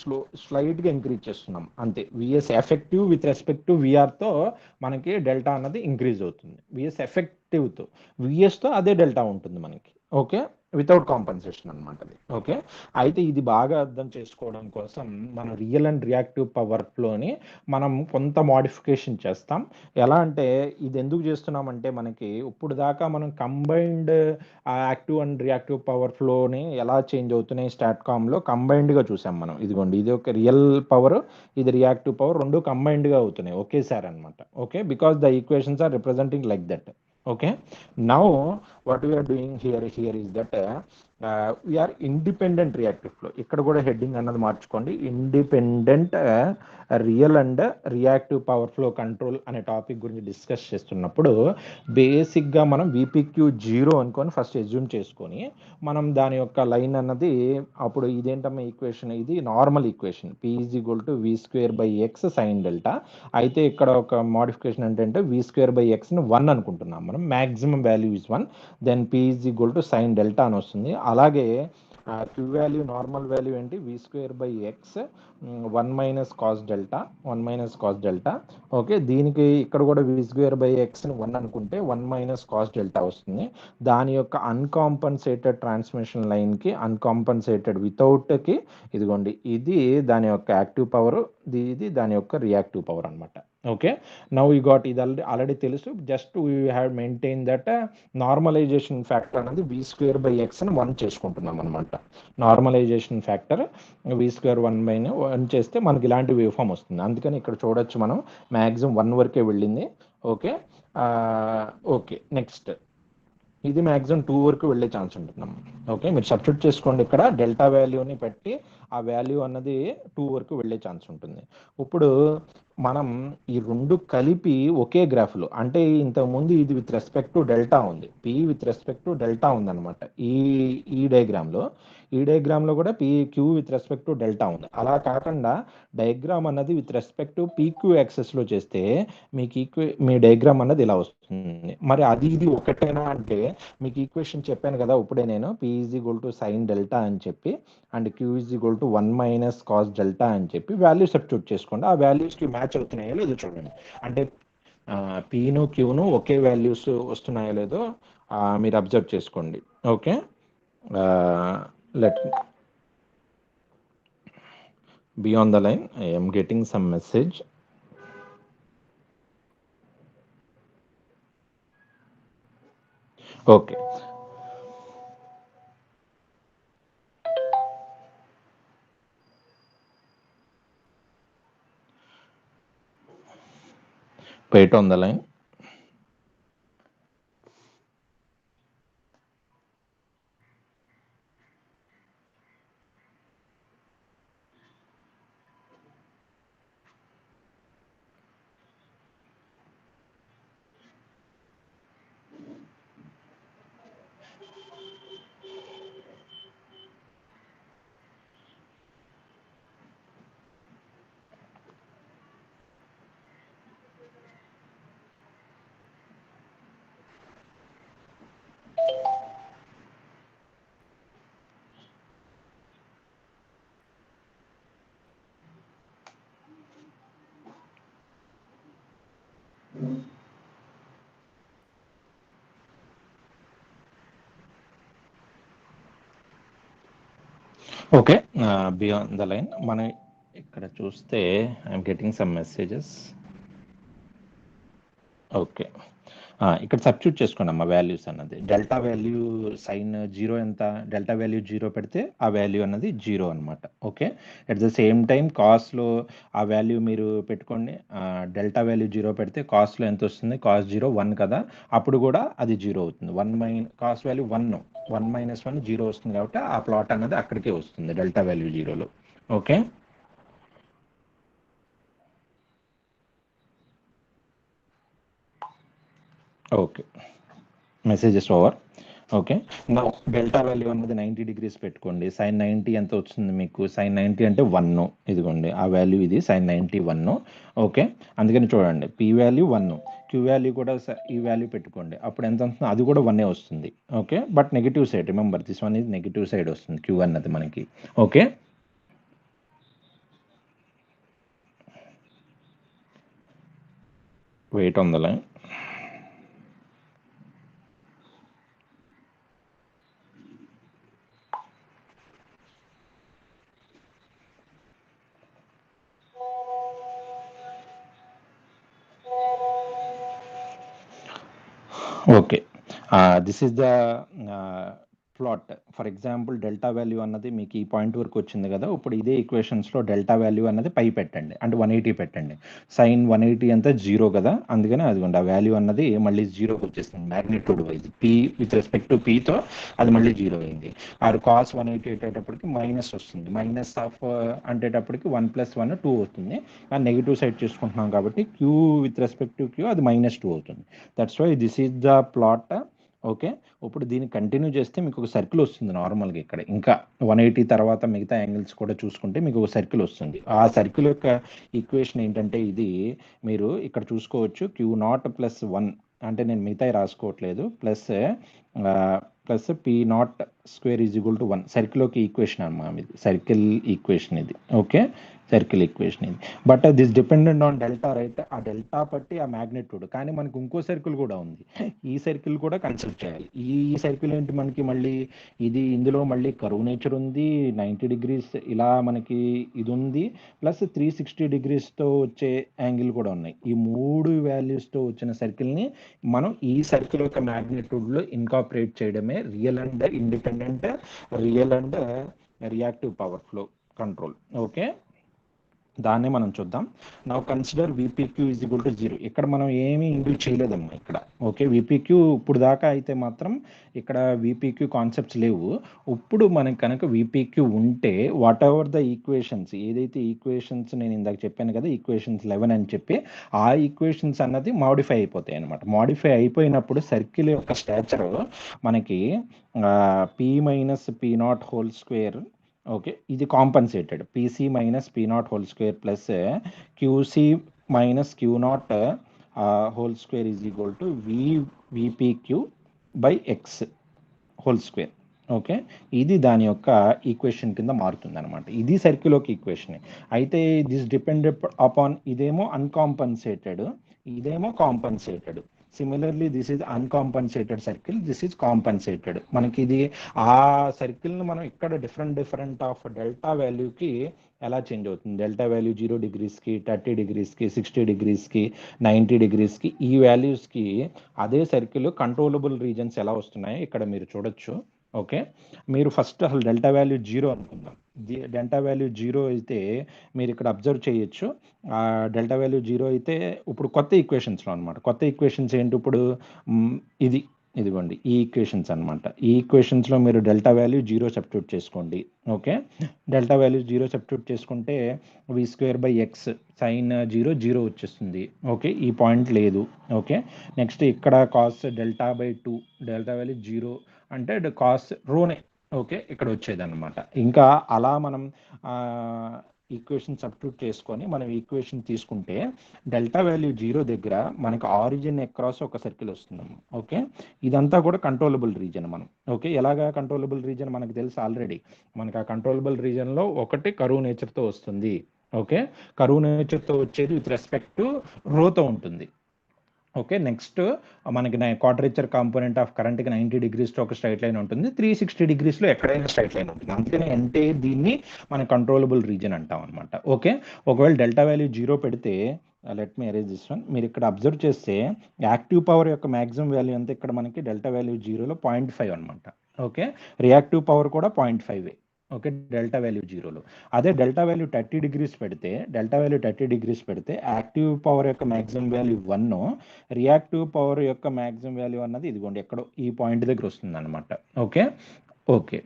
స్లైడ్గా ఇంక్రీజ్ చేస్తున్నాం అంతే. VS effective with respect to విఆర్తో మనకి డెల్టా అన్నది ఇంక్రీజ్ అవుతుంది. విఎస్ ఎఫెక్టివ్తో విఎస్తో అదే డెల్టా ఉంటుంది మనకి. ఓకే. వితౌట్ కాంపన్సేషన్ అనమాట అది. ఓకే. అయితే ఇది బాగా అర్థం చేసుకోవడం కోసం మనం రియల్ అండ్ రియాక్టివ్ పవర్ ఫ్లోని మనం కొంత మోడిఫికేషన్ చేస్తాం. ఎలా అంటే ఇది ఎందుకు చేస్తున్నామంటే మనకి ఇప్పుడు దాకా మనం combined active and reactive power ఫ్లోని ఎలా చేంజ్ అవుతున్నాయి స్టాట్కామ్లో కంబైన్డ్గా చూసాం మనం. ఇదిగోండి ఇది ఒక రియల్ పవర్, ఇది రియాక్టివ్ పవర్, రెండు కంబైన్డ్గా అవుతున్నాయి ఒకేసారి అనమాట. Okay. Because the equations are representing like that. Okay. Now what we are doing here is that we are independent reactive flow. ఇక్కడ కూడా హెడ్డింగ్ అన్నది మార్చుకోండి. Independent real and reactive power flow control అనే టాపిక్ గురించి డిస్కస్ చేస్తున్నప్పుడు బేసిక్గా మనం విపిక్యూ 0 అనుకొని ఫస్ట్ ఎజ్యూమ్ చేసుకొని మనం దాని యొక్క లైన్ అన్నది అప్పుడు ఇదేంటమ్మా ఈక్వేషన్, ఇది normal equation P is equal to V square by X sine delta. అయితే ఇక్కడ ఒక మోడిఫికేషన్ ఏంటంటే వి స్క్వేర్ బై ఎక్స్ని 1 అనుకుంటున్నాం మనం. Maximum value is 1, then P is equal to sine delta అని వస్తుంది. అలాగే క్యూ వాల్యూ నార్మల్ వాల్యూ ఏంటి V square by X 1 minus cos delta. Okay. దీనికి ఇక్కడ కూడా వి స్క్వేర్ బై ఎక్స్ని 1 అనుకుంటే 1 మైనస్ కాస్ డెల్టా వస్తుంది. దాని యొక్క అన్కాంపన్సేటెడ్ ట్రాన్స్మిషన్ లైన్కి అన్కాంపన్సేటెడ్ వితౌట్కి ఇదిగోండి ఇది దాని యొక్క యాక్టివ్ పవర్, ఇది దాని యొక్క రియాక్టివ్ పవర్ అనమాట. ఓకే. నౌ యూ గాట్ ఇది ఆల్రెడీ తెలుసు. Just we have maintain that normalization factor అనేది వి స్క్వేర్ బై ఎక్స్ అని 1 చేసుకుంటున్నాం అనమాట. నార్మలైజేషన్ ఫ్యాక్టర్ వి స్క్వేర్ 1/1 చేస్తే మనకి ఇలాంటి వేవ్ ఫామ్ వస్తుంది. అందుకని ఇక్కడ చూడొచ్చు మనం మ్యాక్సిమం 1 వరకే వెళ్ళింది. ఓకే. ఓకే. నెక్స్ట్ ఇది మ్యాక్సిమం 2 వరకు వెళ్ళే ఛాన్స్ ఉంటుందమ్మా. ఓకే, మీరు సబ్స్టిట్యూట్ చేసుకోండి, ఇక్కడ డెల్టా వాల్యూని పెట్టి ఆ వాల్యూ అన్నది 2 వరకు వెళ్ళే ఛాన్స్ ఉంటుంది. ఇప్పుడు మనం ఈ రెండు కలిపి ఒకే గ్రాఫ్లో, అంటే ఇంతకుముందు ఇది విత్ రెస్పెక్ట్ టు డెల్టా ఉంది, P with respect to delta ఉందన్నమాట. ఈ ఈ డయాగ్రామ్లో కూడా P Q with respect to delta ఉంది. అలా కాకుండా డయాగ్రామ్ అన్నది విత్ రెస్పెక్ట్ టు పీక్యూ యాక్సెస్లో చేస్తే మీకు మీ డయాగ్రామ్ అన్నది ఇలా వస్తుంది. మరి అది ఇది ఒకటేనా అంటే, మీకు ఈక్వేషన్ చెప్పాను కదా ఇప్పుడే నేను, P is equal to sine delta అని చెప్పి and Q is equal to 1 minus cos delta అని చెప్పి వాల్యూ సబ్స్టిట్యూట్ చేసుకోండి. ఆ వాల్యూస్కి మ్యాచ్ అవుతున్నాయో లేదో చూడండి. అంటే పీను క్యూను ఒకే వాల్యూస్ వస్తున్నాయో లేదో మీరు అబ్జర్వ్ చేసుకోండి. Okay, let be on the line. I am getting some message. Okay. Wait on the line. Okay, be on the line. మనం ఇక్కడ చూస్తే I'm getting some messages. Okay, ఇక్కడ సబ్స్టిట్యూట్ చేసుకోండి అమ్మా వాల్యూస్ అన్నది. డెల్టా వాల్యూ సైన్ జీరో ఎంత, delta value zero పెడితే ఆ వాల్యూ అన్నది జీరో అనమాట. Okay, at the same time కాస్ట్లో ఆ వాల్యూ మీరు పెట్టుకోండి. డెల్టా వాల్యూ జీరో పెడితే కాస్ట్లో ఎంత వస్తుంది, కాస్ జీరో 1 కదా, అప్పుడు కూడా అది జీరో అవుతుంది. కాస్ వాల్యూ 1 1 - 1 జీరో వస్తుంది కాబట్టి ఆ ప్లాట్ అన్నది అక్కడికే వస్తుంది డెల్టా వాల్యూ జీరోలో. Okay, okay, messages over. Okay, నా డెల్టా వాల్యూ అన్నది 90 డిగ్రీస్ పెట్టుకోండి. సైన్ 90 ఎంత వచ్చింది మీకు, సైన్ 90 అంటే 1, ఇదిగోండి ఆ వాల్యూ, ఇది సైన్ 90 1. ఓకే, అందుకని చూడండి పీ వాల్యూ 1, క్యూ వాల్యూ కూడా ఈ వాల్యూ పెట్టుకోండి, అప్పుడు ఎంత వస్తుంది, అది కూడా 1 వస్తుంది. Okay, but negative side, remember this one is negative side వస్తుంది క్యూ అన్నది మనకి. Okay, wait on the line. Okay, this is the plot. For example delta value అన్నది మీకు ఈ పాయింట్ వరకు వచ్చింది కదా, ఇప్పుడు ఇదే ఈక్వేషన్స్లో డెల్టా వాల్యూ అన్నది పై పెట్టండి, అంటే 180 పెట్టండి. సైన్ 180 అంతా జీరో కదా, అందుకని అదిగోండి ఆ వాల్యూ అన్నది మళ్ళీ జీరోకి వచ్చేస్తుంది magnitude wise. P with respect to పీతో అది మళ్ళీ జీరో అయింది. అది కాస్ 180 అయ్యేటప్పటికి మైనస్ వస్తుంది, మైనస్ ఆఫ్ అంటేటప్పటికి 1 + 1 2 అవుతుంది. ఆ నెగిటివ్ సైడ్ చేసుకుంటున్నాం కాబట్టి Q with respect to Q అది -2 అవుతుంది. That's why this is the plot. Okay, ఇప్పుడు దీన్ని కంటిన్యూ చేస్తే మీకు ఒక సర్కిల్ వస్తుంది నార్మల్గా. ఇక్కడ ఇంకా 180 తర్వాత మిగతా యాంగిల్స్ కూడా చూసుకుంటే మీకు ఒక సర్కిల్ వస్తుంది. ఆ సర్కిల్ యొక్క ఈక్వేషన్ ఏంటంటే ఇది, మీరు ఇక్కడ చూసుకోవచ్చు Q0 + 1, అంటే నేను మిగతాయి రాసుకోవట్లేదు, ప్లస్ P0² = 1 సర్కిల్ యొక్క ఈక్వేషన్ అన్నమాట ఇది, సర్కిల్ ఈక్వేషన్ ఇది. ఓకే, సర్కిల్ ఈక్వేషన్ ఇది. But this dependent on delta, right? ఆ డెల్టా బట్టి ఆ మ్యాగ్నిట్యూడ్. కానీ మనకు ఇంకో సర్కిల్ కూడా ఉంది, ఈ సర్కిల్ కూడా కన్సిడర్ చేయాలి. ఈ సర్కిల్ ఏంటి మనకి, మళ్ళీ ఇందులో మళ్ళీ కర్వ్ నేచర్ ఉంది, 90 డిగ్రీస్ ఇలా మనకి ఇది ఉంది, ప్లస్ 360 డిగ్రీస్తో వచ్చే యాంగిల్ కూడా ఉన్నాయి. ఈ 3 వాల్యూస్తో వచ్చిన సర్కిల్ని మనం ఈ సర్కిల్ యొక్క మ్యాగ్నిట్యూడ్లో ఇన్కాపరేట్ చేయడమే real and independent, real and reactive power flow control. Okay, దాన్నే మనం చూద్దాం. Now consider VPQ is equal to 0. ఇక్కడ మనం ఏమీ ఇంక్లూడ్ చేయలేదమ్మా ఇక్కడ. ఓకే, విపిక్యూ ఇప్పుడు దాకా అయితే మాత్రం ఇక్కడ విపిక్యూ కాన్సెప్ట్స్ లేవు. ఇప్పుడు మనకి కనుక విపిక్యూ ఉంటే వాట్ ఎవర్ ద ఈక్వేషన్స్, ఏదైతే ఈక్వేషన్స్ నేను ఇందాక చెప్పాను కదా ఈక్వేషన్స్ 11 అని చెప్పి, ఆ ఈక్వేషన్స్ అన్నది మాడిఫై అయిపోతాయి అనమాట. మాడిఫై అయిపోయినప్పుడు సర్కిల్ యొక్క స్టాచర్ మనకి P minus P naught whole square, okay, ఇది compensated PC minus P naught whole square plus QC minus Q naught whole square is equal to VPQ by X whole square. Okay, ఇది దాని యొక్క equation కింద మారుతుంది అనమాట. ఇది circle యొక్క equation. అయితే దిస్ డిపెండ్ అపాన్, ఇదేమో అన్కాంపన్సేటెడ్, ఇదేమో compensated. Similarly this is uncompensated circle, this is compensated. మనకి ఇది ఆ సర్కిల్ని మనం ఇక్కడ డిఫరెంట్ ఆఫ్ డెల్టా వాల్యూకి ఎలా చేంజ్ అవుతుంది, డెల్టా వాల్యూ 0 డిగ్రీస్కి, 30 డిగ్రీస్కి, 60 డిగ్రీస్కి, 90 డిగ్రీస్కి, ఈ వాల్యూస్కి అదే సర్కిల్ కంట్రోలబుల్ రీజన్స్ ఎలా వస్తున్నాయో ఇక్కడ మీరు చూడొచ్చు. ఓకే, మీరు ఫస్ట్ అసలు డెల్టా వాల్యూ 0 అనుకుందాం. డెల్టా వాల్యూ 0 అయితే మీరు ఇక్కడ అబ్జర్వ్ చేయొచ్చు. డెల్టా వాల్యూ 0 అయితే ఇప్పుడు కొత్త ఈక్వేషన్స్లో అనమాట. కొత్త ఈక్వేషన్స్ ఏంటి ఇప్పుడు, ఇదిగోండి ఈ ఈక్వేషన్స్ అనమాట. ఈ ఈక్వేషన్స్లో మీరు డెల్టా వాల్యూ 0 సబ్స్టిట్యూట్ చేసుకోండి. ఓకే, డెల్టా వాల్యూ 0 సబ్స్టిట్యూట్ చేసుకుంటే వి స్క్వేర్ బై ఎక్స్ సైన్ 0 వచ్చేస్తుంది. ఓకే, ఈ పాయింట్ లేదు. ఓకే, నెక్స్ట్ ఇక్కడ cos delta by 2, delta value 0 అంటే కాస్ రోనే. ఓకే, ఇక్కడ వచ్చేదన్నమాట. ఇంకా అలా మనం ఈక్వేషన్ సబ్స్టిట్యూట్ చేసుకొని మనం ఈక్వేషన్ తీసుకుంటే డెల్టా వాల్యూ 0 దగ్గర మనకి ఆరిజిన్ అక్రాస్ ఒక సర్కిల్ వస్తుందమ్మా. ఓకే, ఇదంతా కూడా కంట్రోలబుల్ రీజన్ మనం. ఓకే, ఎలాగా కంట్రోలబుల్ రీజన్ మనకు తెలుసు ఆల్రెడీ. మనకి ఆ కంట్రోలబుల్ రీజన్లో ఒకటి కరువు నేచర్తో వస్తుంది. ఓకే, కరువు నేచర్తో వచ్చేది విత్ రెస్పెక్ట్ టు రోతో ఉంటుంది. ఓకే, నెక్స్ట్ మనకి క్వాడ్రేచర్ కాంపోనెంట్ ఆఫ్ కరెంట్కి 90 డిగ్రీస్లో ఒక స్ట్రైట్ లైన్ ఉంటుంది, 360 డిగ్రీస్లో ఎక్కడైనా స్ట్రైట్ లైన్ ఉంటుంది. అందుకని అంటే దీన్ని మన కంట్రోలబుల్ రీజన్ అంటాం అనమాట. ఓకే, ఒకవేళ డెల్టా వాల్యూ 0 పెడితే, let me arrange this one, మీరు ఇక్కడ అబ్జర్వ్ చేస్తే యాక్టివ్ పవర్ యొక్క మ్యాక్సిమం వాల్యూ అంతా ఇక్కడ మనకి డెల్టా వాల్యూ 0లో 0.5 అనమాట. ఓకే, రియాక్టివ్ పవర్ కూడా 0.5. ఓకే, డెల్టా వాల్యూ 0లో. అదే డెల్టా వాల్యూ 30 డిగ్రీస్ పెడితే, యాక్టివ్ పవర్ యొక్క మ్యాక్సిమం వాల్యూ 1, రియాక్టివ్ పవర్ యొక్క మ్యాక్సిమం వాల్యూ అన్నది ఇదిగోండి ఎక్కడో ఈ పాయింట్ దగ్గర వస్తుంది అనమాట. ఓకే,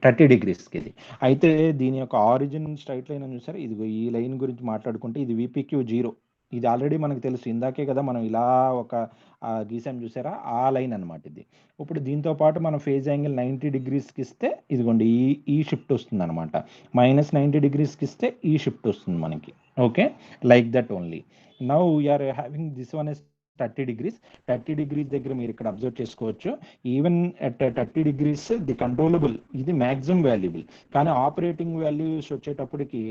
30 డిగ్రీస్కి ఇది. అయితే దీని యొక్క ఆరిజిన్ స్ట్రైట్ లైన్ అని చూసారు, ఇదిగో ఈ లైన్ గురించి మాట్లాడుకుంటే ఇది విపిక్యూ 0. ఇది ఆల్రెడీ మనకు తెలుసు, ఇందాకే కదా మనం ఇలా ఒక గీసాం చూసారా, ఆ లైన్ అనమాట ఇది. ఇప్పుడు దీంతో పాటు మనం ఫేజ్ యాంగిల్ 90 డిగ్రీస్కి ఇస్తే ఇదిగోండి ఈ షిఫ్ట్ వస్తుంది అనమాట. -90 డిగ్రీస్కి ఇస్తే ఈ షిఫ్ట్ వస్తుంది మనకి. Okay, like that only. Now we are having this one is 30 degrees. 30 degrees దగ్గర మీరు ఇక్కడ అబ్జర్వ్ చేసుకోవచ్చు, even at 30 degrees the controllable, ఇది మ్యాక్సిమం వాల్యూబుల్. కానీ ఆపరేటింగ్ వాల్యూస్ వచ్చేటప్పటికి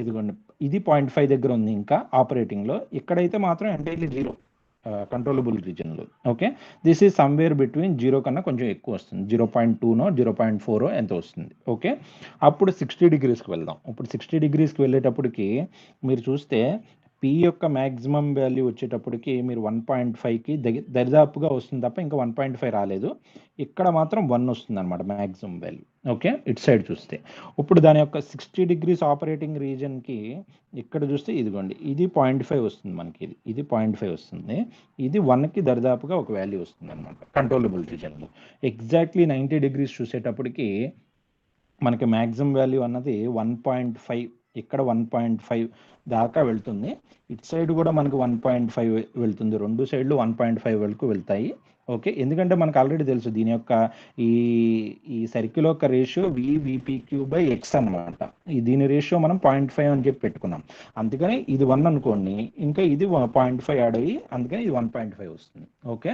ఇదిగోండి ఇది 0.5 దగ్గర ఉంది ఇంకా ఆపరేటింగ్లో, ఇక్కడైతే మాత్రం ఎంటైర్లీ 0 కంట్రోలబుల్ రీజన్లో. Okay, this is somewhere between 0 కన్నా కొంచెం ఎక్కువ వస్తుంది, 0.2నో 0.4 ఎంత వస్తుంది. ఓకే, అప్పుడు 60 డిగ్రీస్కి వెళ్దాం. ఇప్పుడు 60 డిగ్రీస్కి వెళ్ళేటప్పటికి మీరు చూస్తే పి యొక్క మ్యాక్సిమం వాల్యూ వచ్చేటప్పటికి మీరు 1.5కి దరిదాపుగా వస్తుంది తప్ప ఇంకా 1.5 రాలేదు. ఇక్కడ మాత్రం 1 వస్తుంది అనమాట మ్యాక్సిమం వాల్యూ. ఓకే, ఇటు సైడ్ చూస్తే ఇప్పుడు దాని యొక్క 60 డిగ్రీస్ ఆపరేటింగ్ రీజన్కి ఇక్కడ చూస్తే ఇదిగోండి ఇది 0.5 వస్తుంది మనకి, ఇది 0.5 వస్తుంది, ఇది 1కి దరిదాపుగా ఒక వాల్యూ వస్తుంది అనమాట కంట్రోలబుల్ రీజన్లో. ఎగ్జాక్ట్లీ 90 డిగ్రీస్ చూసేటప్పటికి మనకి మ్యాక్సిమం వాల్యూ అన్నది 1.5, ఇక్కడ 1.5 దాకా వెళ్తుంది, ఇటు సైడ్ కూడా మనకి 1.5 వెళ్తుంది, రెండు సైడ్లు 1.5 వరకు వెళ్తాయి. ఓకే, ఎందుకంటే మనకు ఆల్రెడీ తెలుసు దీని యొక్క ఈ సర్కిల్ యొక్క రేషియో విపిక్యూ బై ఎక్స్ అనమాట. దీని రేషియో మనం 0.5 అని చెప్పి పెట్టుకున్నాం, అందుకని ఇది 1 అనుకోండి, ఇంకా ఇది 0.5 యాడ్ అయ్యి అందుకని ఇది 1.5 వస్తుంది. Okay,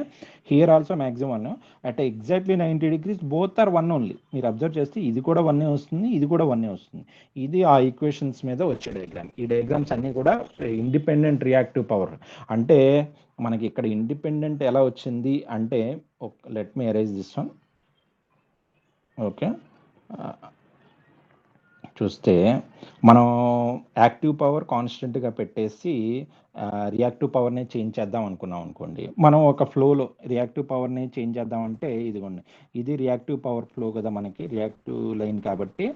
here also maximum 1 at exactly 90 degrees both are 1 only. మీరు అబ్జర్వ్ చేస్తే ఇది కూడా 1 వస్తుంది, ఇది కూడా 1 వస్తుంది. ఇది ఆ ఈక్వేషన్స్ మీద వచ్చే డయాగ్రామ్. ఈ డయాగ్రామ్స్ అన్నీ కూడా ఇండిపెండెంట్ రియాక్టివ్ పవర్. అంటే మనకి ఇక్కడ ఇండిపెండెంట్ ఎలా వచ్చింది అంటే, let me arrange this one. Okay, చూస్తే మనం యాక్టివ్ పవర్ కాన్స్టెంట్గా పెట్టేసి రియాక్టివ్ పవర్ని చేంజ్ చేద్దాం అనుకున్నాం అనుకోండి, మనం ఒక ఫ్లోలో రియాక్టివ్ పవర్ని చేంజ్ చేద్దాం అంటే ఇదిగోండి, ఇది రియాక్టివ్ పవర్ ఫ్లో కదా, మనకి రియాక్టివ్ లైన్ కాబట్టి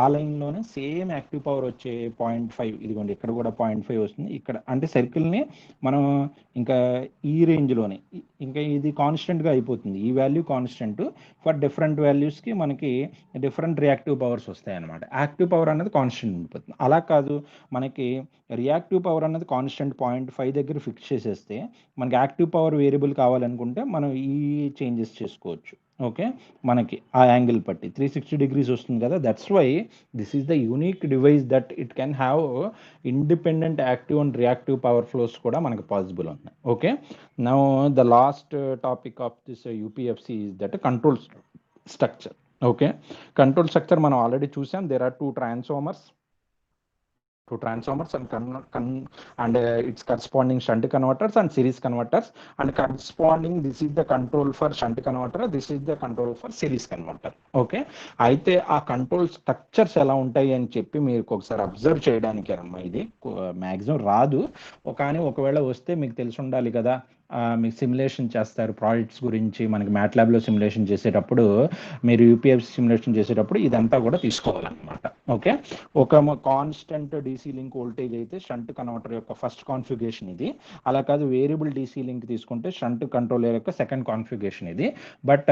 ఆ లైన్లోనే సేమ్ యాక్టివ్ పవర్ వచ్చే 0.5, ఇదిగోండి ఇక్కడ కూడా 0.5 వస్తుంది ఇక్కడ, అంటే సర్కిల్ని మనం ఇంకా ఈ రేంజ్లోనే ఇంకా ఇది కాన్స్టెంట్గా అయిపోతుంది, ఈ వాల్యూ కాన్స్టెంట్ ఫర్ డిఫరెంట్ వాల్యూస్కి మనకి డిఫరెంట్ రియాక్టివ్ పవర్స్ వస్తాయి అనమాట. యాక్టివ్ పవర్ అనేది కాన్స్టెంట్ ఉండిపోతుంది. అలా కాదు, మనకి రియాక్టివ్ పవర్ అనేది కాన్స్టెంట్ 0.5 దగ్గర ఫిక్స్ చేసేస్తే మనకి యాక్టివ్ పవర్ వేరియబుల్ కావాలనుకుంటే మనం ఈ చేంజెస్ చేసుకోవచ్చు. ఓకే, మనకి ఆ యాంగిల్ బట్టి 360 degrees వస్తుంది కదా, that's why this is the unique device that it can have independent active and reactive power flows కూడా మనకు పాసిబుల్ ఉన్నాయి. Okay, now the last topic of this UPFC is that control structure. Okay, control structure మనం already చూసాం. There are two transformers and its corresponding shunt converters and series converters, and corresponding this is the control for shunt converter, this is the control for series converter. Okay, అయితే ఆ control structures ఎలా ఉంటాయి అని చెప్పి మీరు ఒకసారి observe చేయడానికి అమ్మా, ఇది మ్యాక్సిమం రాదు, కానీ ఒకవేళ వస్తే మీకు తెలిసి ఉండాలి కదా. మీకు సిమ్యులేషన్ చేస్తారు ప్రాజెక్ట్స్ గురించి, మనకి మ్యాట్లాబ్లో సిమ్యులేషన్ చేసేటప్పుడు, మీరు యూపీఎఫ్ సిమ్యులేషన్ చేసేటప్పుడు ఇదంతా కూడా తీసుకోవాలన్నమాట. ఓకే, ఒక కాన్స్టెంట్ డీసీ లింక్ వోల్టేజ్ అయితే షంట్ కన్వర్టర్ యొక్క ఫస్ట్ కాన్ఫిగరేషన్ ఇది, అలా కాదు వేరియబుల్ డీసీ లింక్ తీసుకుంటే షంట్ కంట్రోలర్ యొక్క సెకండ్ కాన్ఫిగరేషన్ ఇది. But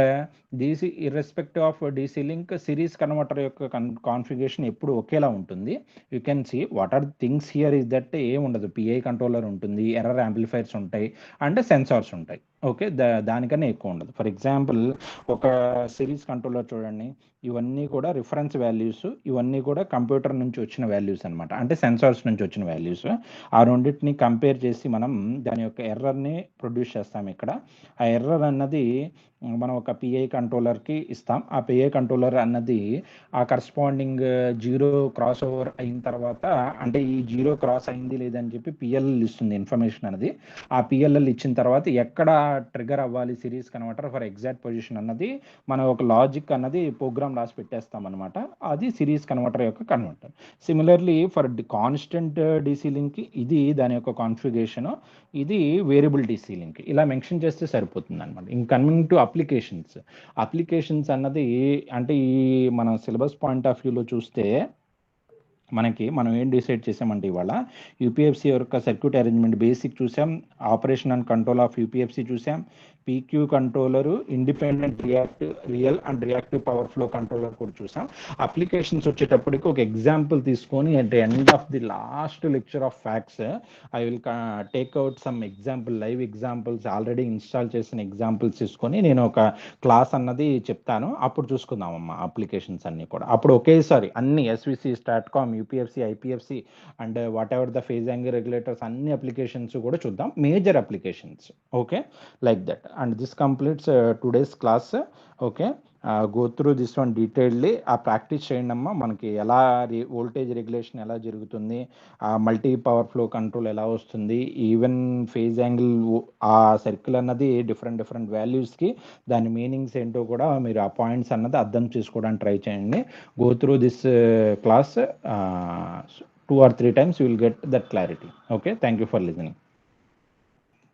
DC irrespective of DC link series converter యొక్క కాన్ఫిగరేషన్ ఎప్పుడు ఒకేలా ఉంటుంది. You can see what are things here is that ఏముండదు, పిఐ కంట్రోలర్ ఉంటుంది, ఎర్రర్ యాంప్లిఫైర్స్ ఉంటాయి, అండ్ సెన్సార్స్ ఉంటాయి. ఓకే, దానికన్నా ఎక్కువ ఉండదు. ఫర్ ఎగ్జాంపుల్ ఒక సిరీస్ కంట్రోలర్ చూడండి, ఇవన్నీ కూడా రిఫరెన్స్ వాల్యూస్, ఇవన్నీ కూడా కంప్యూటర్ నుంచి వచ్చిన వాల్యూస్ అనమాట, అంటే సెన్సార్స్ నుంచి వచ్చిన వాల్యూస్. ఆ రెండింటిని కంపేర్ చేసి మనం దాని యొక్క ఎర్రర్ని ప్రొడ్యూస్ చేస్తాం. ఇక్కడ ఆ ఎర్రర్ అన్నది మనం ఒక పిఐ కంట్రోలర్కి ఇస్తాం. ఆ పిఐ కంట్రోలర్ అన్నది ఆ కరస్పాండింగ్ జీరో క్రాస్ ఓవర్ అయిన తర్వాత, అంటే ఈ జీరో క్రాస్ అయింది లేదని చెప్పి పిఎల్ఎల్ ఇస్తుంది ఇన్ఫర్మేషన్ అనేది. ఆ పిఎల్ఎల్ ఇచ్చిన తర్వాత ఎక్కడ ట్రిగర్ అవ్వాలి series converter for exact position అన్నది మనం ఒక లాజిక్ అన్నది ప్రోగ్రామ్ రాసి పెట్టేస్తాం అనమాట. అది సిరీస్ కన్వర్టర్ యొక్క converter. Similarly for constant DC link ఇది దాని యొక్క కాన్ఫిగరేషన్, ఇది వేరియబుల్ డీసీ లింక్, ఇలా మెన్షన్ చేస్తే సరిపోతుంది అనమాట. ఇన్ కమింగ్ టు అప్లికేషన్స్ అన్నది, అంటే ఈ మన సిలబస్ పాయింట్ ఆఫ్ వ్యూలో చూస్తే మనం ఏం డిసైడ్ చేసామంటే ఇవాళ యూపీఎఫ్సి యొక్క సర్క్యూట్ అరేంజ్మెంట్ బేసిక్ చూసాం, ఆపరేషన్ అండ్ కంట్రోల్ ఆఫ్ యూపీఎఫ్సి చూసాం, PQ controller, independent real and reactive power flow controller కూడా చూసాం. అప్లికేషన్స్ వచ్చేటప్పటికి ఒక ఎగ్జాంపుల్ తీసుకొని at the end of the last lecture of facts I will take out some example, live examples, already install చేసిన examples తీసుకొని నేను ఒక class అన్నది చెప్తాను. అప్పుడు చూసుకుందామమ్మా అప్లికేషన్స్ అన్ని కూడా. అప్పుడు ఒకేసారి అన్ని SVC, STATCOM, UPFC, IPFC and whatever the phase angle regulators అన్ని అప్లికేషన్స్ కూడా చూద్దాం, major applications. Okay, like that. And this completes today's class. Okay, go through this one డీటెయిల్డ్లీ. ఆ ప్రాక్టీస్ చేయండి అమ్మా, మనకి ఎలా వోల్టేజ్ రెగ్యులేషన్ ఎలా జరుగుతుంది, ఆ మల్టీ పవర్ ఫ్లో కంట్రోల్ ఎలా వస్తుంది, ఈవెన్ ఫేజ్ యాంగిల్ ఆ సర్కిల్ అన్నది డిఫరెంట్ వాల్యూస్కి దాని మీనింగ్స్ ఏంటో కూడా మీరు ఆ పాయింట్స్ అన్నది అర్థం చేసుకోవడానికి ట్రై చేయండి. Go through this class 2 or 3 times, you will get that clarity. Okay, thank you for listening.